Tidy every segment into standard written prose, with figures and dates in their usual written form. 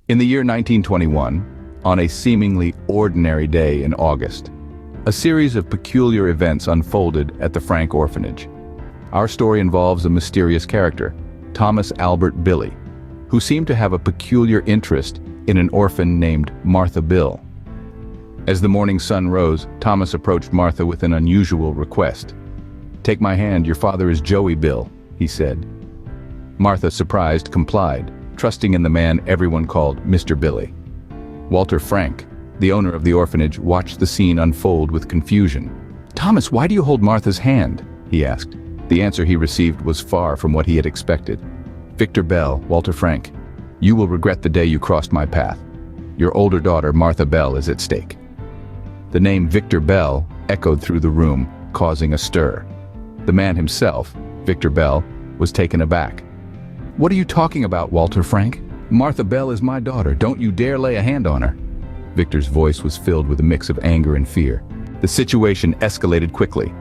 In the year 1921, on a seemingly ordinary day in August, a series of peculiar events unfolded at the Frank Orphanage. Our story involves a mysterious character, Thomas Albert Billy, who seemed to have a peculiar interest in an orphan named Martha Bill. As the morning sun rose, Thomas approached Martha with an unusual request. "Take my hand, your father is Joey Bill," he said. Martha, surprised, complied, trusting in the man everyone called Mr. Billy. Walter Frank, the owner of the orphanage, watched the scene unfold with confusion. "Thomas, why do you hold Martha's hand?" he asked. The answer he received was far from what he had expected. "Victor Bell, Walter Frank, you will regret the day you crossed my path. Your older daughter, Martha Bell, is at stake." The name Victor Bell echoed through the room, causing a stir. The man himself, Victor Bell, was taken aback. "What are you talking about, Walter Frank? Martha Bell is my daughter. Don't you dare lay a hand on her." Victor's voice was filled with a mix of anger and fear. The situation escalated quickly.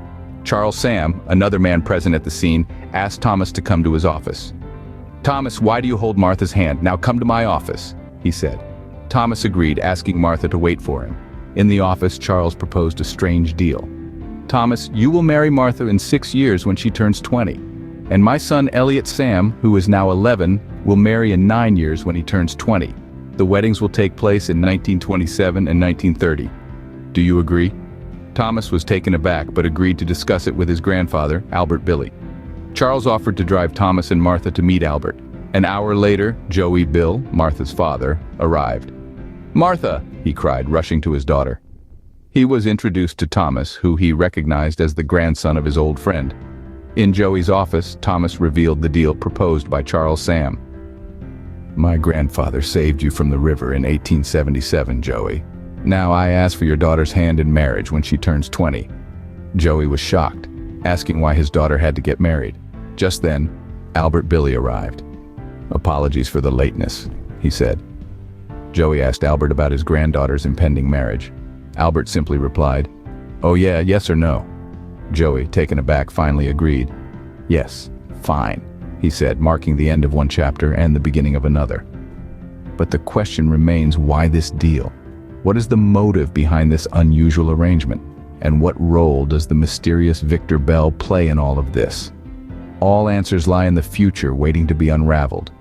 Charles Sam, another man present at the scene, asked Thomas to come to his office. "Thomas, why do you hold Martha's hand? Now come to my office," he said. Thomas agreed, asking Martha to wait for him. In the office, Charles proposed a strange deal. "Thomas, you will marry Martha in 6 years when she turns 20. And my son Elliot Sam, who is now 11, will marry in 9 years when he turns 20. The weddings will take place in 1927 and 1930. Do you agree?" Thomas was taken aback but agreed to discuss it with his grandfather, Albert Billy. Charles offered to drive Thomas and Martha to meet Albert. An hour later, Joey Bill, Martha's father, arrived. "Martha!" he cried, rushing to his daughter. He was introduced to Thomas, who he recognized as the grandson of his old friend. In Joey's office, Thomas revealed the deal proposed by Charles Sam. "My grandfather saved you from the river in 1877, Joey. Now I ask for your daughter's hand in marriage when she turns 20. Joey was shocked, asking why his daughter had to get married. Just then, Albert Billy arrived. "Apologies for the lateness," he said. Joey asked Albert about his granddaughter's impending marriage. Albert simply replied, "Oh yeah, yes or no?" Joey, taken aback, finally agreed. "Yes, fine," he said, marking the end of one chapter and the beginning of another. But the question remains, why this deal? What is the motive behind this unusual arrangement? And what role does the mysterious Victor Bell play in all of this? All answers lie in the future, waiting to be unraveled.